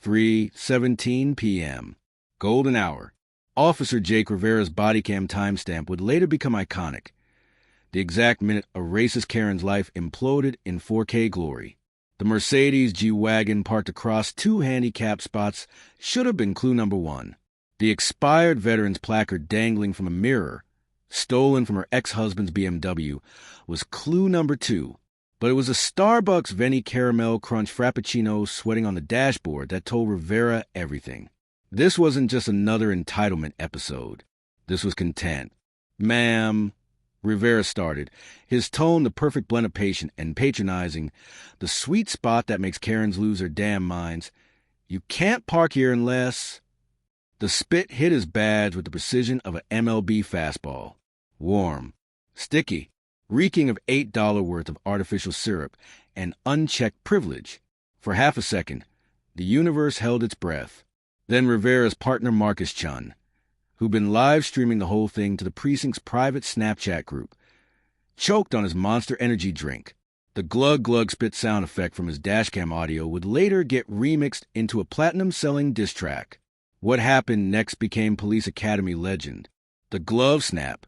3:17 p.m. Golden hour. Officer Jake Rivera's Bodycam timestamp would later become iconic. The exact minute a racist Karen's life imploded in 4K glory. The Mercedes G-Wagon parked across two handicapped spots should have been clue number one. The expired veteran's placard dangling from a mirror, stolen from her ex-husband's BMW, was clue number two. But it was a Starbucks Venti Caramel Crunch Frappuccino sweating on the dashboard that told Rivera everything. This wasn't just another entitlement episode. This was content. "Ma'am," Rivera started, his tone the perfect blend of patient and patronizing, the sweet spot that makes Karens lose their damn minds. "You can't park here unless—" The spit hit his badge with the precision of an MLB fastball. Warm, sticky, reeking of $8 worth of artificial syrup and unchecked privilege. For half a second, the universe held its breath. Then Rivera's partner Marcus Chun, who'd been live-streaming the whole thing to the precinct's private Snapchat group, choked on his Monster Energy drink. The glug-glug spit sound effect from his dashcam audio would later get remixed into a platinum-selling diss track. What happened next became Police Academy legend. The glove snap.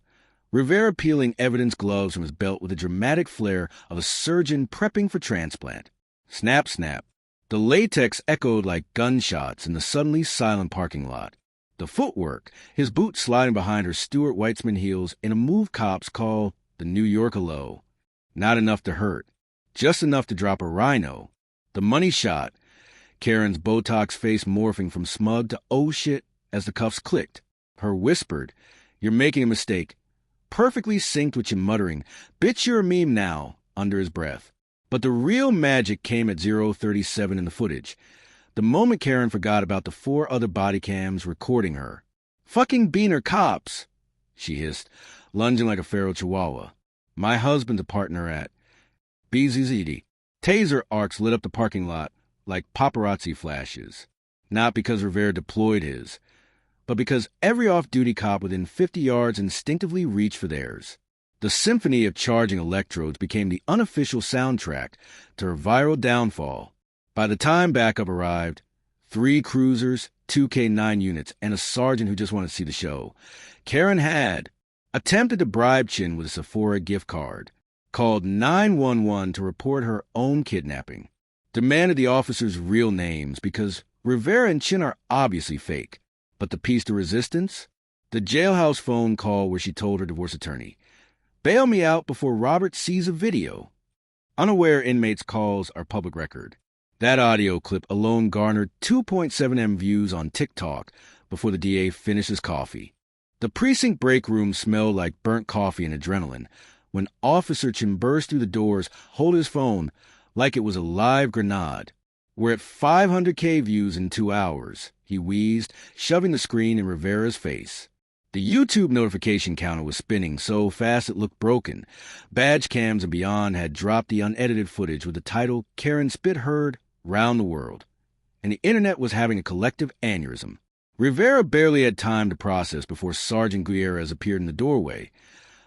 Rivera peeling evidence gloves from his belt with a dramatic flair of a surgeon prepping for transplant. Snap, snap. The latex echoed like gunshots in the suddenly silent parking lot. The footwork, his boots sliding behind her Stuart Weitzman heels in a move cops call the New Yorker low. Not enough to hurt. Just enough to drop a rhino. The money shot. Karen's Botox face morphing from smug to oh shit as the cuffs clicked. Her whispered, "You're making a mistake," perfectly synced with you muttering, "Bitch, you're a meme now," under his breath. But the real magic came at 0:37 in the footage, the moment Karen forgot about the four other body cams recording her. "Fucking beaner cops," she hissed, lunging like a feral chihuahua. "My husband's a partner at BZZD." Taser arcs lit up the parking lot like paparazzi flashes. Not because Rivera deployed his, but because every off-duty cop within 50 yards instinctively reached for theirs. The symphony of charging electrodes became the unofficial soundtrack to her viral downfall. By the time backup arrived, 3 cruisers, 2 K9 units, and a sergeant who just wanted to see the show, Karen had attempted to bribe Chin with a Sephora gift card, called 911 to report her own kidnapping, demanded the officers' real names because Rivera and Chin are obviously fake. But the piece de resistance? The jailhouse phone call where she told her divorce attorney, "Bail me out before Robert sees a video." Unaware inmates' calls are public record. That audio clip alone garnered 2.7 M views on TikTok before the DA finished his coffee. The precinct break room smelled like burnt coffee and adrenaline when Officer Chin burst through the doors, holding his phone like it was a live grenade. "We're at 500K views in 2 hours, he wheezed, shoving the screen in Rivera's face. The YouTube notification counter was spinning so fast it looked broken. Badge cams and beyond had dropped the unedited footage with the title "Karen Spit Heard Round the World," and the internet was having a collective aneurysm. Rivera barely had time to process before Sergeant Gutierrez appeared in the doorway,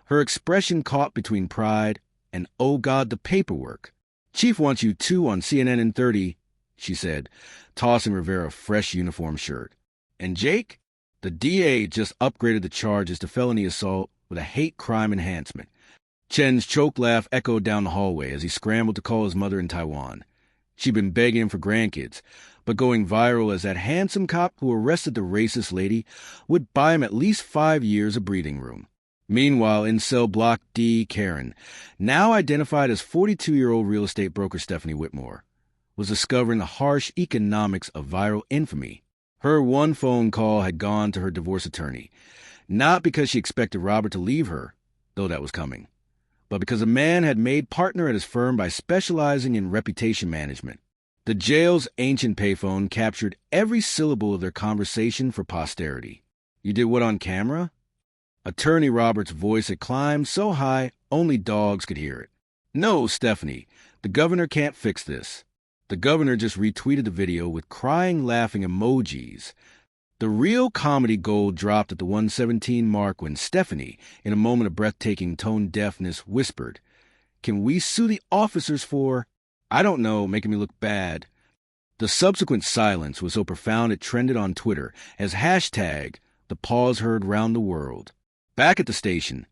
her expression caught between pride and, "Oh God, the paperwork." "Chief wants you 2 on CNN in 30, she said, tossing Rivera a fresh uniform shirt. "And Jake?" The DA just upgraded the charges to felony assault with a hate crime enhancement. Chen's choke laugh echoed down the hallway as he scrambled to call his mother in Taiwan. She'd been begging him for grandkids, but going viral as that handsome cop who arrested the racist lady would buy him at least 5 years of breathing room. Meanwhile, in cell block D, Karen, now identified as 42-year-old real estate broker Stephanie Whitmore, was discovering the harsh economics of viral infamy. Her one phone call had gone to her divorce attorney, not because she expected Robert to leave her, though that was coming, but because a man had made partner at his firm by specializing in reputation management. The jail's ancient payphone captured every syllable of their conversation for posterity. "You did what on camera?" Attorney Robert's voice had climbed so high only dogs could hear it. "No, Stephanie, the governor can't fix this." The governor just retweeted the video with crying, laughing emojis. The real comedy gold dropped at the 117 mark when Stephanie, in a moment of breathtaking tone deafness, whispered, "Can we sue the officers for, I don't know, making me look bad?" The subsequent silence was so profound it trended on Twitter as hashtag the pause heard round the world. Back at the station,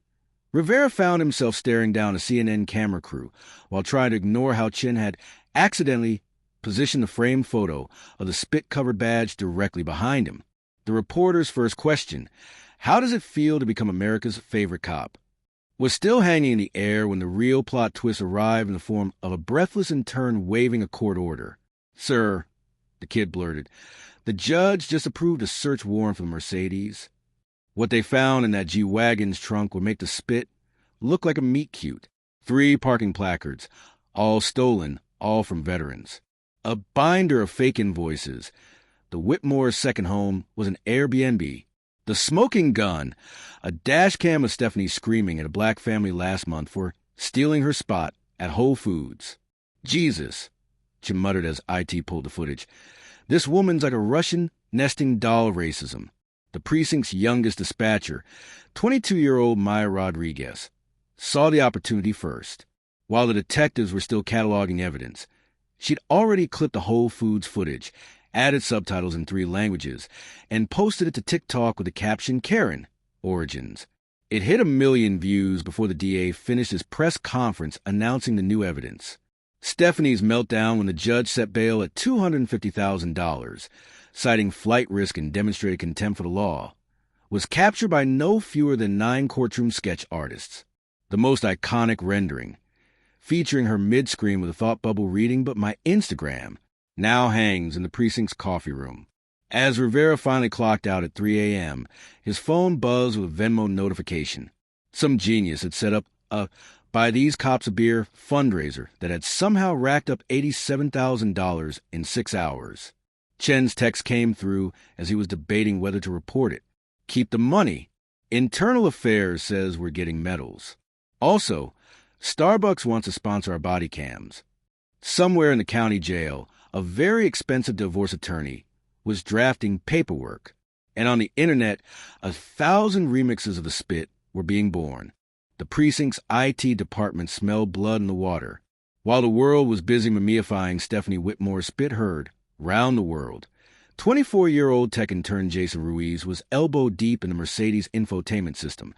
Rivera found himself staring down a CNN camera crew while trying to ignore how Chen had accidentally positioned the framed photo of the spit-covered badge directly behind him. The reporter's first question, how does it feel to become America's favorite cop, was still hanging in the air when the real plot twist arrived in the form of a breathless intern waving a court order. "Sir," the kid blurted, "the judge just approved a search warrant for the Mercedes. What they found in that G-Wagon's trunk would make the spit look like a meet-cute. 3 parking placards, all stolen, all from veterans. A binder of fake invoices. The Whitmore's second home was an Airbnb. The smoking gun, a dash cam of Stephanie screaming at a black family last month for stealing her spot at Whole Foods. Jesus," Jim muttered as IT pulled the footage. "This woman's like a Russian nesting doll racism." The precinct's youngest dispatcher, 22-year-old Maya Rodriguez, saw the opportunity first. While the detectives were still cataloging evidence, she'd already clipped the Whole Foods footage, added subtitles in 3 languages, and posted it to TikTok with the caption Karen, Origins. It hit 1 million views before the DA finished his press conference announcing the new evidence. Stephanie's meltdown when the judge set bail at $250,000, citing flight risk and demonstrated contempt for the law, was captured by no fewer than 9 courtroom sketch artists. The most iconic rendering, featuring her mid-screen with a thought bubble reading, "But my Instagram," now hangs in the precinct's coffee room. As Rivera finally clocked out at 3 a.m., his phone buzzed with a Venmo notification. Some genius had set up a "Buy These Cops a Beer" fundraiser that had somehow racked up $87,000 in 6 hours. Chen's text came through as he was debating whether to report it. "Keep the money. Internal Affairs says we're getting medals. Also, Starbucks wants to sponsor our body cams." Somewhere in the county jail, a very expensive divorce attorney was drafting paperwork, and on the internet, 1,000 remixes of the spit were being born. The precinct's IT department smelled blood in the water. While the world was busy mumifying Stephanie Whitmore's spit heard round the world, 24-year-old tech intern Jason Ruiz was elbow deep in the Mercedes infotainment system,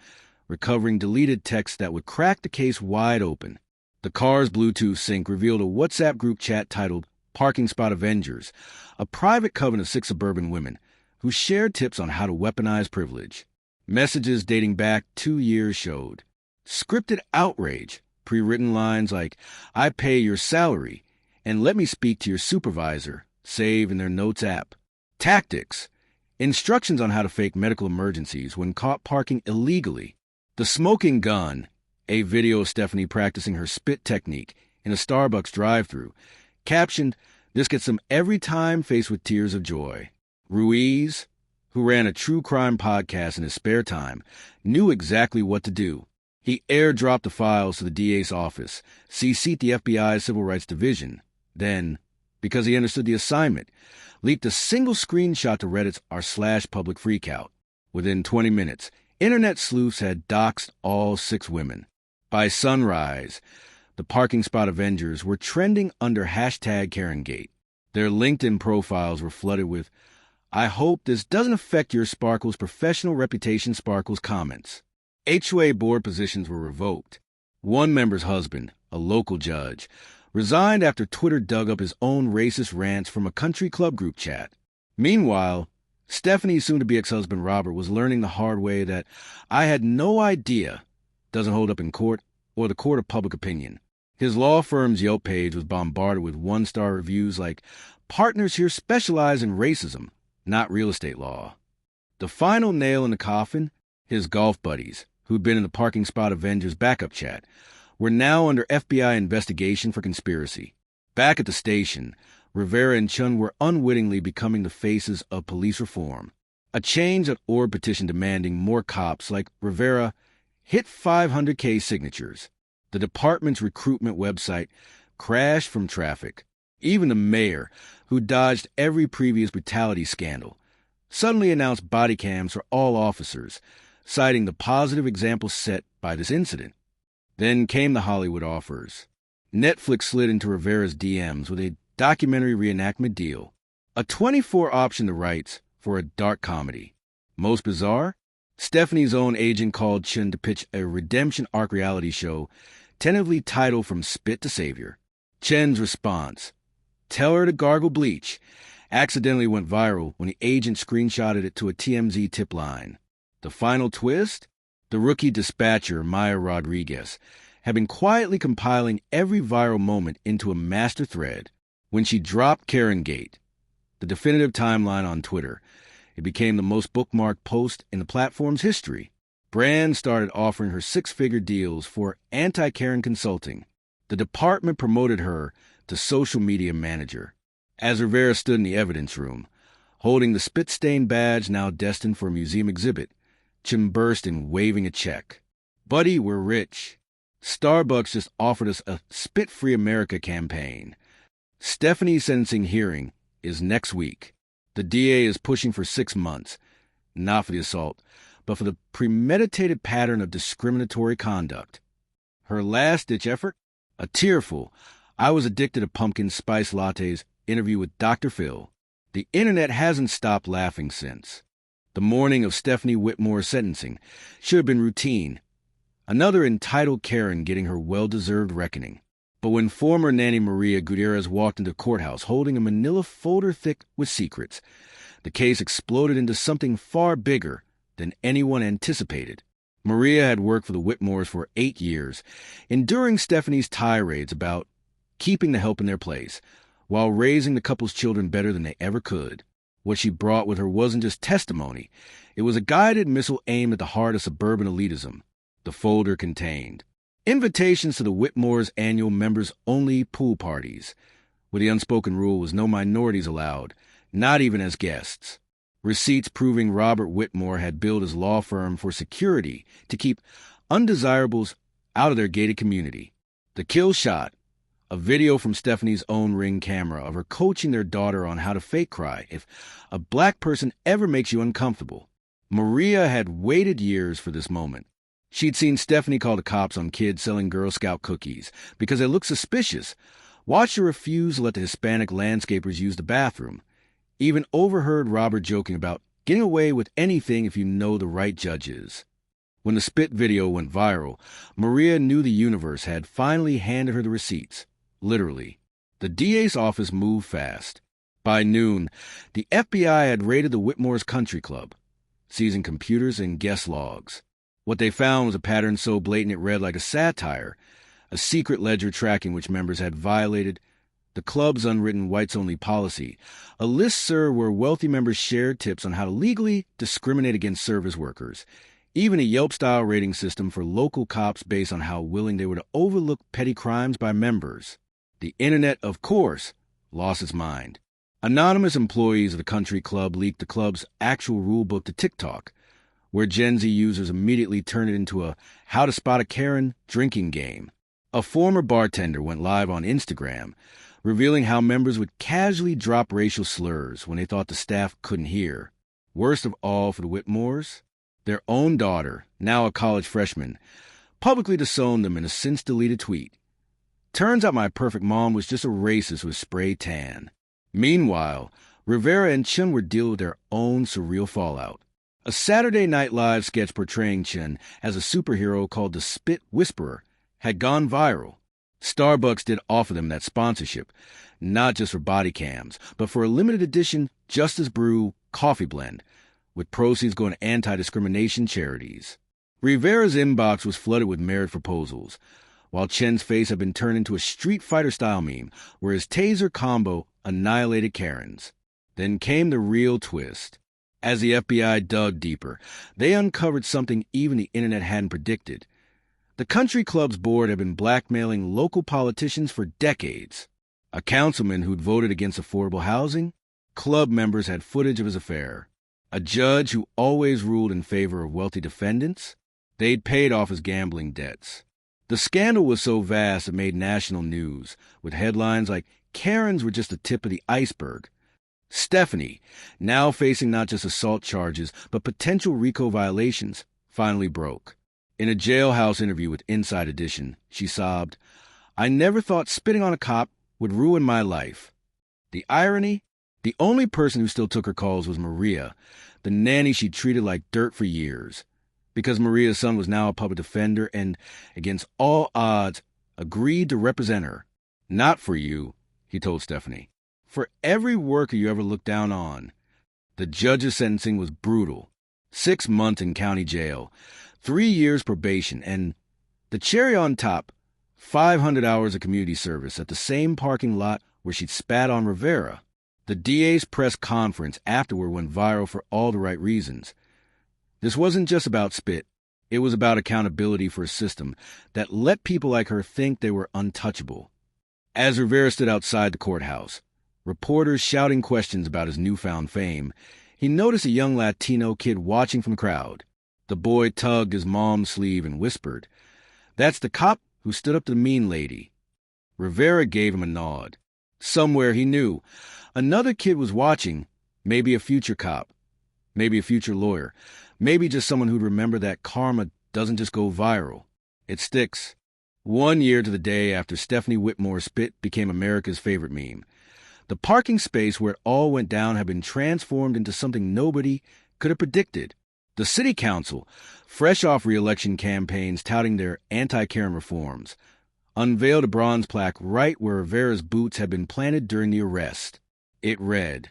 recovering deleted texts that would crack the case wide open. The car's Bluetooth sync revealed a WhatsApp group chat titled Parking Spot Avengers, a private coven of 6 suburban women who shared tips on how to weaponize privilege. Messages dating back 2 years showed scripted outrage, pre-written lines like, "I pay your salary," and "Let me speak to your supervisor," save in their Notes app. Tactics, instructions on how to fake medical emergencies when caught parking illegally. The smoking gun, a video of Stephanie practicing her spit technique in a Starbucks drive-thru, captioned, "This gets them every time faced with tears of joy." Ruiz, who ran a true crime podcast in his spare time, knew exactly what to do. He airdropped the files to the DA's office, CC'd the FBI's Civil Rights Division, then, because he understood the assignment, leaked a single screenshot to Reddit's r/public Freakout. Within 20 minutes, internet sleuths had doxed all 6 women. By sunrise, the Parking Spot Avengers were trending under hashtag Karengate. Their LinkedIn profiles were flooded with, "I hope this doesn't affect your Sparkle's professional reputation," Sparkle's comments. HOA board positions were revoked. One member's husband, a local judge, resigned after Twitter dug up his own racist rants from a country club group chat. Meanwhile, Stephanie's soon-to-be ex-husband Robert was learning the hard way that "I had no idea" doesn't hold up in court or the court of public opinion. His law firm's Yelp page was bombarded with 1-star reviews like, "Partners here specialize in racism, not real estate law." The final nail in the coffin, his golf buddies, who'd been in the Parking Spot Avengers backup chat, were now under FBI investigation for conspiracy. Back at the station, Rivera and Chun were unwittingly becoming the faces of police reform. A change.org petition demanding more cops like Rivera hit 500K signatures. The department's recruitment website crashed from traffic. Even the mayor, who dodged every previous brutality scandal, suddenly announced body cams for all officers, citing the positive example set by this incident. Then came the Hollywood offers. Netflix slid into Rivera's DMs with a documentary reenactment deal. A 24 option to rights for a dark comedy. Most bizarre? Stephanie's own agent called Chen to pitch a redemption arc reality show, tentatively titled From Spit to Savior. Chen's response, "Tell her to gargle bleach," accidentally went viral when the agent screenshotted it to a TMZ tip line. The final twist? The rookie dispatcher, Maya Rodriguez, had been quietly compiling every viral moment into a master thread. When she dropped Karen Gate, the definitive timeline on Twitter, it became the most bookmarked post in the platform's history. Brands started offering her six-figure deals for anti-Karen consulting. The department promoted her to social media manager. As Rivera stood in the evidence room, holding the spit-stained badge now destined for a museum exhibit, Chen burst in waving a check. "Buddy, we're rich. Starbucks just offered us a Spit-Free America campaign. Stephanie's sentencing hearing is next week. The DA is pushing for 6 months, not for the assault, but for the premeditated pattern of discriminatory conduct." Her last-ditch effort? A tearful, "I was addicted to pumpkin spice lattes" interview with Dr. Phil. The internet hasn't stopped laughing since. The morning of Stephanie Whitmore's sentencing should have been routine. Another entitled Karen getting her well-deserved reckoning. But when former nanny Maria Gutierrez walked into the courthouse holding a manila folder thick with secrets, the case exploded into something far bigger than anyone anticipated. Maria had worked for the Whitmores for 8 years, enduring Stephanie's tirades about keeping the help in their place, while raising the couple's children better than they ever could. What she brought with her wasn't just testimony. It was a guided missile aimed at the heart of suburban elitism. The folder contained invitations to the Whitmores' annual members-only pool parties, where the unspoken rule was no minorities allowed, not even as guests. Receipts proving Robert Whitmore had billed his law firm for security to keep undesirables out of their gated community. The kill shot, a video from Stephanie's own Ring camera of her coaching their daughter on how to fake cry if a black person ever makes you uncomfortable. Maria had waited years for this moment. She'd seen Stephanie call the cops on kids selling Girl Scout cookies because they looked suspicious, watched her refuse to let the Hispanic landscapers use the bathroom, even overheard Robert joking about getting away with anything if you know the right judges. When the spit video went viral, Maria knew the universe had finally handed her the receipts. Literally. The DA's office moved fast. By noon, the FBI had raided the Whitmore's country club, seizing computers and guest logs. What they found was a pattern so blatant it read like a satire, a secret ledger tracking which members had violated the club's unwritten whites-only policy, a listserv where wealthy members shared tips on how to legally discriminate against service workers, even a Yelp-style rating system for local cops based on how willing they were to overlook petty crimes by members. The internet, of course, lost its mind. Anonymous employees of the country club leaked the club's actual rulebook to TikTok, where Gen Z users immediately turned it into a how to spot a Karen drinking game. A former bartender went live on Instagram, revealing how members would casually drop racial slurs when they thought the staff couldn't hear. Worst of all for the Whitmores, their own daughter, now a college freshman, publicly disowned them in a since-deleted tweet. "Turns out my perfect mom was just a racist with spray tan." Meanwhile, Rivera and Chen were dealing with their own surreal fallout. A Saturday Night Live sketch portraying Chen as a superhero called the Spit Whisperer had gone viral. Starbucks did offer them that sponsorship, not just for Bodycams, but for a limited edition Justice Brew coffee blend, with proceeds going to anti-discrimination charities. Rivera's inbox was flooded with marriage proposals, while Chen's face had been turned into a Street Fighter-style meme where his taser combo annihilated Karen's. Then came the real twist. As the FBI dug deeper, they uncovered something even the internet hadn't predicted. The country club's board had been blackmailing local politicians for decades. A councilman who'd voted against affordable housing? Club members had footage of his affair. A judge who always ruled in favor of wealthy defendants? They'd paid off his gambling debts. The scandal was so vast it made national news, with headlines like, "Karens were just the tip of the iceberg." Stephanie, now facing not just assault charges, but potential RICO violations, finally broke. In a jailhouse interview with Inside Edition, she sobbed, "I never thought spitting on a cop would ruin my life. The irony? The only person who still took her calls was Maria, the nanny she treated like dirt for years. Because Maria's son was now a public defender and, against all odds, agreed to represent her. Not for you, he told Stephanie. For every worker you ever looked down on. The judge's sentencing was brutal. 6 months in county jail, 3 years probation, and the cherry on top, 500 hours of community service at the same parking lot where she'd spat on Rivera. The DA's press conference afterward went viral for all the right reasons. This wasn't just about spit. It was about accountability for a system that let people like her think they were untouchable. As Rivera stood outside the courthouse, reporters shouting questions about his newfound fame, he noticed a young Latino kid watching from the crowd. The boy tugged his mom's sleeve and whispered, "That's the cop who stood up to the mean lady." Rivera gave him a nod. Somewhere he knew another kid was watching, maybe a future cop, maybe a future lawyer, maybe just someone who'd remember that karma doesn't just go viral. It sticks. 1 year to the day after Stephanie Whitmore's spit became America's favorite meme. The parking space where it all went down had been transformed into something nobody could have predicted. The city council, fresh off re-election campaigns touting their anti-Karen reforms, unveiled a bronze plaque right where Rivera's boots had been planted during the arrest. It read,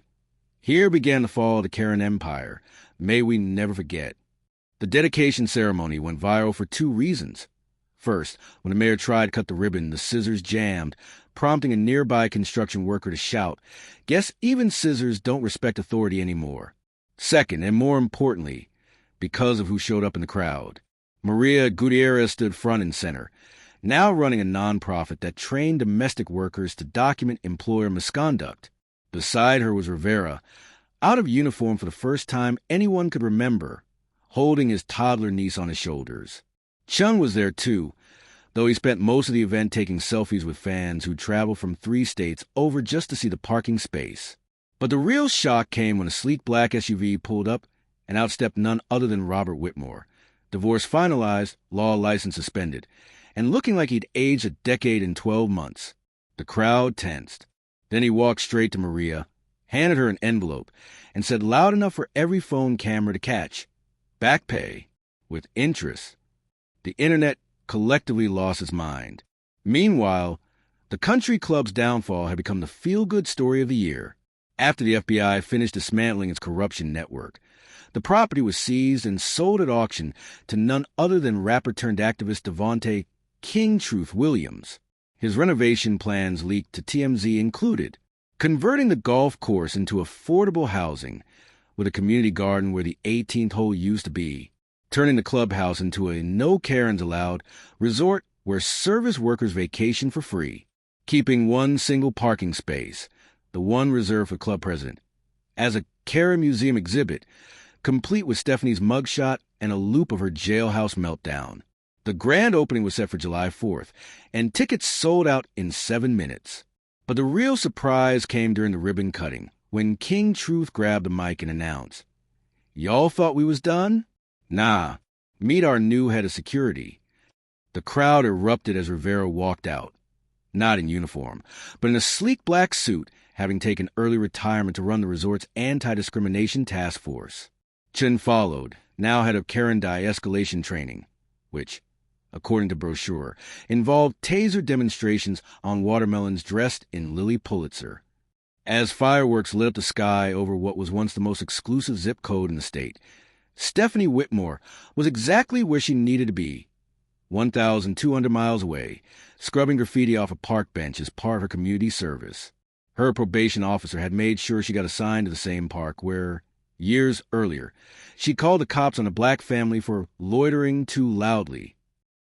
"Here began the fall of the Karen Empire. May we never forget." The dedication ceremony went viral for 2 reasons. First, when the mayor tried to cut the ribbon, the scissors jammed, prompting a nearby construction worker to shout, "Guess even scissors don't respect authority anymore." Second, and more importantly, because of who showed up in the crowd. Maria Gutierrez stood front and center, now running a nonprofit that trained domestic workers to document employer misconduct. Beside her was Rivera, out of uniform for the first time anyone could remember, holding his toddler niece on his shoulders. Chun was there too, though he spent most of the event taking selfies with fans who traveled from 3 states over just to see the parking space. But the real shock came when a sleek black SUV pulled up and outstepped none other than Robert Whitmore, divorce finalized, law license suspended, and looking like he'd aged a decade in 12 months. The crowd tensed. Then he walked straight to Maria, handed her an envelope, and said loud enough for every phone camera to catch, "Back pay, with interest." The internet collectively lost its mind. Meanwhile, the country club's downfall had become the feel-good story of the year. After the FBI finished dismantling its corruption network, the property was seized and sold at auction to none other than rapper-turned-activist Devontae King Truth Williams. His renovation plans leaked to TMZ included converting the golf course into affordable housing with a community garden where the 18th hole used to be, turning the clubhouse into a no Karens allowed resort where service workers vacation for free, keeping one single parking space, the one reserved for club president, as a Karen Museum exhibit, complete with Stephanie's mugshot and a loop of her jailhouse meltdown. The grand opening was set for July 4th, and tickets sold out in 7 minutes. But the real surprise came during the ribbon cutting, when King Truth grabbed the mic and announced, "Y'all thought we was done? Nah, meet our new head of security." The crowd erupted as Rivera walked out, not in uniform, but in a sleek black suit, having taken early retirement to run the resort's anti-discrimination task force. Chun followed, now head of Karen de-escalation training, which, according to brochure, involved taser demonstrations on watermelons dressed in Lily Pulitzer. As fireworks lit up the sky over what was once the most exclusive zip code in the state, Stephanie Whitmore was exactly where she needed to be, 1,200 miles away, scrubbing graffiti off a park bench as part of her community service. Her probation officer had made sure she got assigned to the same park where, years earlier, she called the cops on a black family for loitering too loudly.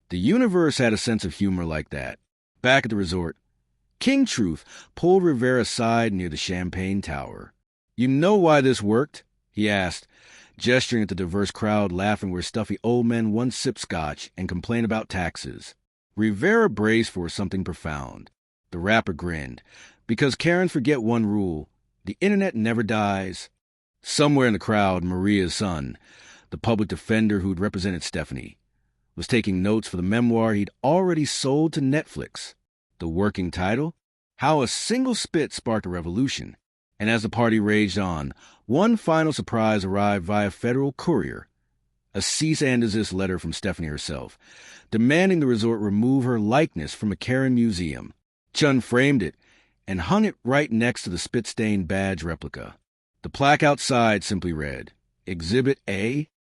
The universe had a sense of humor like that. Back at the resort, King Truth pulled Rivera aside near the Champagne Tower. "You know why this worked?" he asked, gesturing at the diverse crowd laughing where stuffy old men once sipped scotch and complained about taxes. Rivera braced for something profound. The rapper grinned. Because Karens forget one rule: the internet never dies. Somewhere in the crowd, Maria's son, the public defender who'd represented Stephanie, was taking notes for the memoir he'd already sold to Netflix. The working title? How a single spit sparked a revolution. And as the party raged on, one final surprise arrived via federal courier. A cease and desist letter from Stephanie herself, demanding the resort remove her likeness from a Karen museum. Chun framed it and hung it right next to the spit-stained badge replica. The plaque outside simply read, Exhibit A,